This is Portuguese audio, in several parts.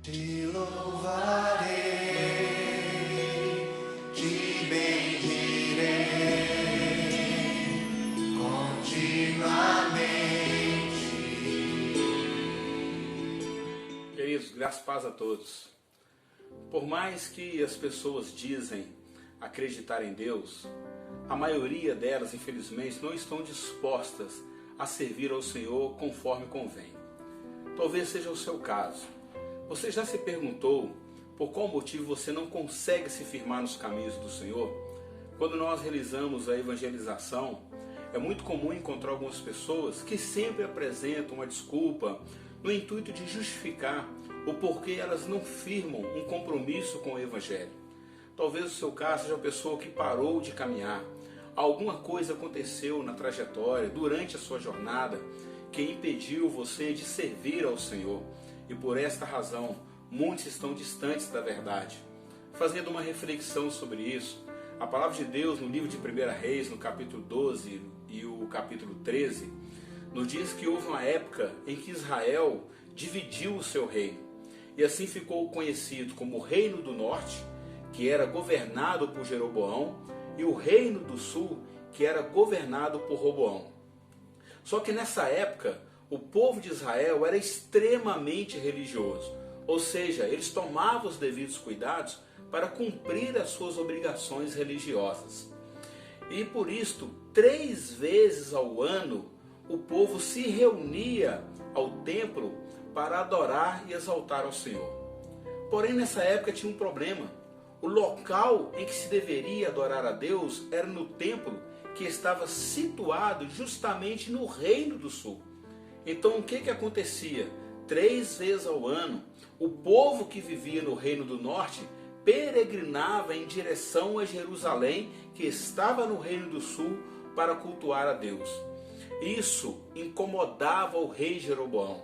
Te louvarei, te bendirei continuamente. Queridos, graças e paz a todos. Por mais que as pessoas dizem acreditar em Deus, a maioria delas, infelizmente, não estão dispostas a servir ao Senhor conforme convém. Talvez seja o seu caso. Você já se perguntou por qual motivo você não consegue se firmar nos caminhos do Senhor? Quando nós realizamos a evangelização, é muito comum encontrar algumas pessoas que sempre apresentam uma desculpa no intuito de justificar o porquê elas não firmam um compromisso com o Evangelho. Talvez o seu caso seja uma pessoa que parou de caminhar. Alguma coisa aconteceu na trajetória, durante a sua jornada, que impediu você de servir ao Senhor. E por esta razão, muitos estão distantes da verdade. Fazendo uma reflexão sobre isso, a palavra de Deus no livro de 1 Reis, no capítulo 12 e o capítulo 13, nos diz que houve uma época em que Israel dividiu o seu reino. E assim ficou conhecido como o Reino do Norte, que era governado por Jeroboão, e o Reino do Sul, que era governado por Roboão. Só que nessa época, o povo de Israel era extremamente religioso, ou seja, eles tomavam os devidos cuidados para cumprir as suas obrigações religiosas. E por isto, 3 vezes ao ano, o povo se reunia ao templo para adorar e exaltar ao Senhor. Porém, nessa época tinha um problema. O local em que se deveria adorar a Deus era no templo que estava situado justamente no Reino do Sul. Então o que acontecia? 3 vezes ao ano, o povo que vivia no Reino do Norte peregrinava em direção a Jerusalém, que estava no Reino do Sul, para cultuar a Deus. Isso incomodava o rei Jeroboão.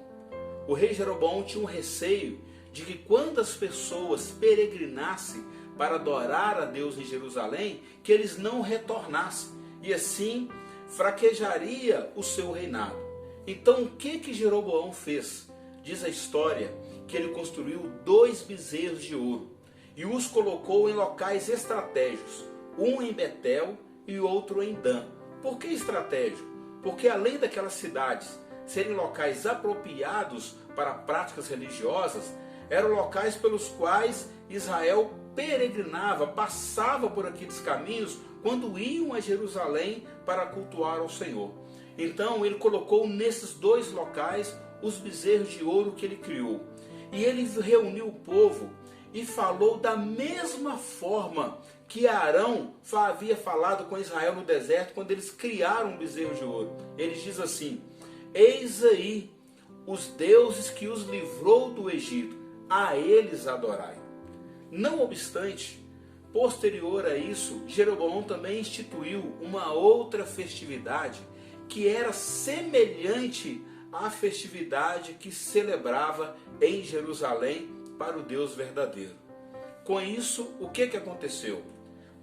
O rei Jeroboão tinha um receio de que quando as pessoas peregrinassem para adorar a Deus em Jerusalém, que eles não retornassem, e assim fraquejaria o seu reinado. Então o que Jeroboão fez? Diz a história que ele construiu 2 bezerros de ouro e os colocou em locais estratégicos, um em Betel e outro em Dan. Por que estratégico? Porque além daquelas cidades serem locais apropriados para práticas religiosas, eram locais pelos quais Israel peregrinava, passava por aqueles caminhos quando iam a Jerusalém para cultuar ao Senhor. Então ele colocou nesses 2 locais os bezerros de ouro que ele criou. E ele reuniu o povo e falou da mesma forma que Arão havia falado com Israel no deserto quando eles criaram um bezerro de ouro. Ele diz assim: eis aí os deuses que os livrou do Egito, a eles adorai. Não obstante, posterior a isso, Jeroboão também instituiu uma outra festividade que era semelhante à festividade que celebrava em Jerusalém para o Deus verdadeiro. Com isso, o que aconteceu?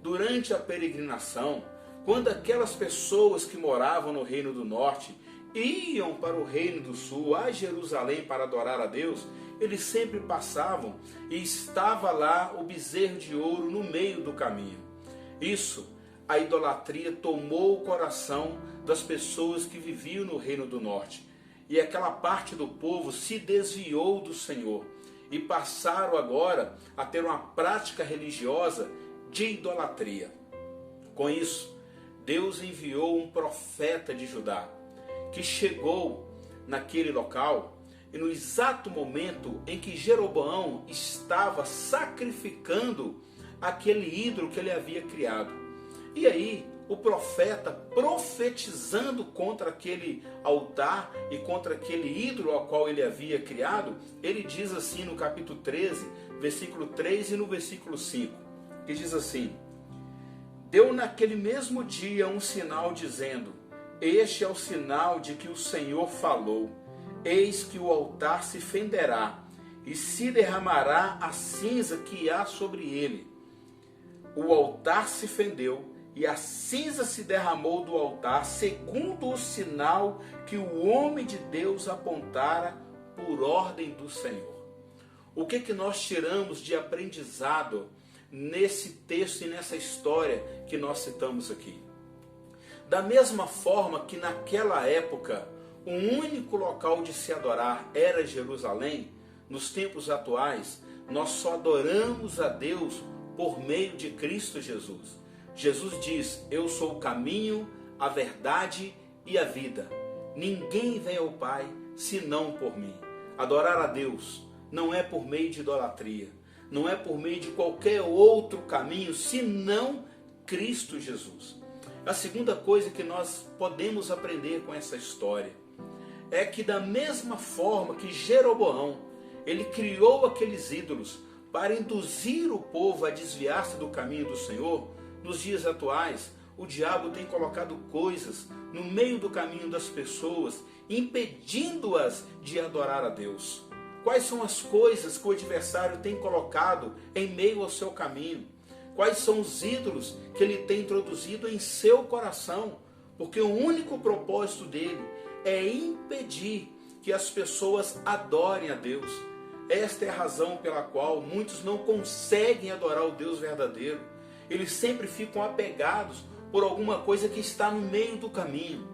Durante a peregrinação, quando aquelas pessoas que moravam no Reino do Norte iam para o Reino do Sul, a Jerusalém, para adorar a Deus, eles sempre passavam e estava lá o bezerro de ouro no meio do caminho. Isso, a idolatria tomou o coração das pessoas que viviam no Reino do Norte. E aquela parte do povo se desviou do Senhor e passaram agora a ter uma prática religiosa de idolatria. Com isso, Deus enviou um profeta de Judá, que chegou naquele local e no exato momento em que Jeroboão estava sacrificando aquele ídolo que ele havia criado. E aí, o profeta, profetizando contra aquele altar e contra aquele ídolo ao qual ele havia criado, ele diz assim no capítulo 13, versículo 3 e no versículo 5, que diz assim: deu naquele mesmo dia um sinal dizendo: este é o sinal de que o Senhor falou. Eis que o altar se fenderá e se derramará a cinza que há sobre ele. O altar se fendeu e a cinza se derramou do altar, segundo o sinal que o homem de Deus apontara por ordem do Senhor. O que nós tiramos de aprendizado nesse texto e nessa história que nós citamos aqui? Da mesma forma que naquela época o único local de se adorar era Jerusalém, nos tempos atuais nós só adoramos a Deus por meio de Cristo Jesus. Jesus diz: eu sou o caminho, a verdade e a vida. Ninguém vem ao Pai senão por mim. Adorar a Deus não é por meio de idolatria, não é por meio de qualquer outro caminho senão Cristo Jesus. A segunda coisa que nós podemos aprender com essa história é que, da mesma forma que Jeroboão, ele criou aqueles ídolos para induzir o povo a desviar-se do caminho do Senhor, nos dias atuais o diabo tem colocado coisas no meio do caminho das pessoas, impedindo-as de adorar a Deus. Quais são as coisas que o adversário tem colocado em meio ao seu caminho? Quais são os ídolos que ele tem introduzido em seu coração? Porque o único propósito dele é impedir que as pessoas adorem a Deus. Esta é a razão pela qual muitos não conseguem adorar o Deus verdadeiro. Eles sempre ficam apegados por alguma coisa que está no meio do caminho.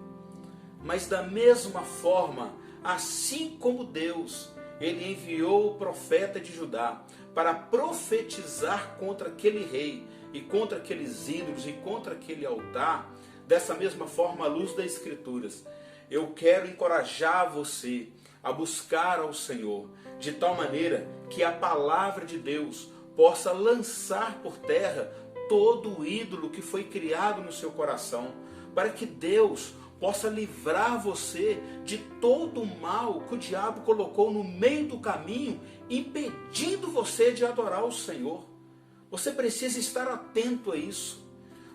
Mas da mesma forma, assim como Deus, ele enviou o profeta de Judá para profetizar contra aquele rei e contra aqueles ídolos e contra aquele altar, dessa mesma forma, à luz das Escrituras, eu quero encorajar você a buscar ao Senhor, de tal maneira que a palavra de Deus possa lançar por terra todo o ídolo que foi criado no seu coração, para que Deus possa livrar você de todo o mal que o diabo colocou no meio do caminho, impedindo você de adorar o Senhor. Você precisa estar atento a isso.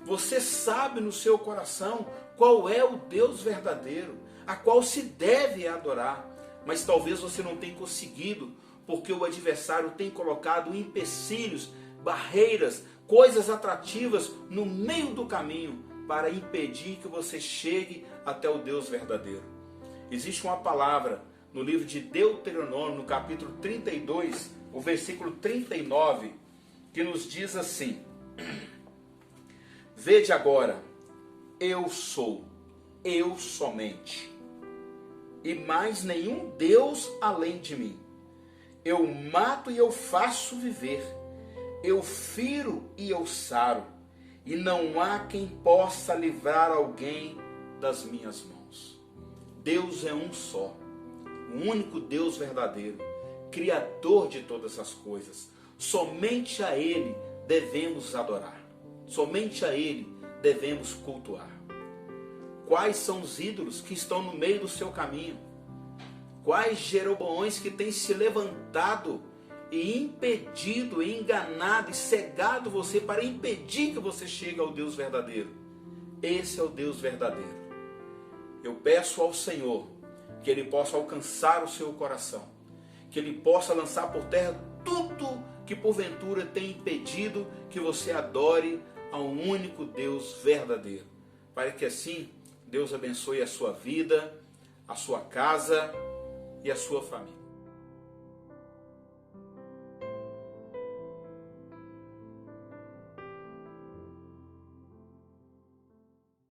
Você sabe no seu coração qual é o Deus verdadeiro, a qual se deve adorar, mas talvez você não tenha conseguido, porque o adversário tem colocado empecilhos, barreiras, coisas atrativas no meio do caminho para impedir que você chegue até o Deus verdadeiro. Existe uma palavra no livro de Deuteronômio, no capítulo 32, o versículo 39, que nos diz assim: vede agora, eu sou, eu somente, e mais nenhum Deus além de mim. Eu mato e eu faço viver, eu firo e eu saro, e não há quem possa livrar alguém das minhas mãos. Deus é um só, o único Deus verdadeiro, Criador de todas as coisas. Somente a Ele devemos adorar, somente a Ele devemos cultuar. Quais são os ídolos que estão no meio do seu caminho? Quais Jeroboões que têm se levantado e impedido, e enganado e cegado você para impedir que você chegue ao Deus verdadeiro? Esse é o Deus verdadeiro. Eu peço ao Senhor que Ele possa alcançar o seu coração, que Ele possa lançar por terra tudo que porventura tem impedido que você adore ao único Deus verdadeiro, para que assim Deus abençoe a sua vida, a sua casa e a sua família.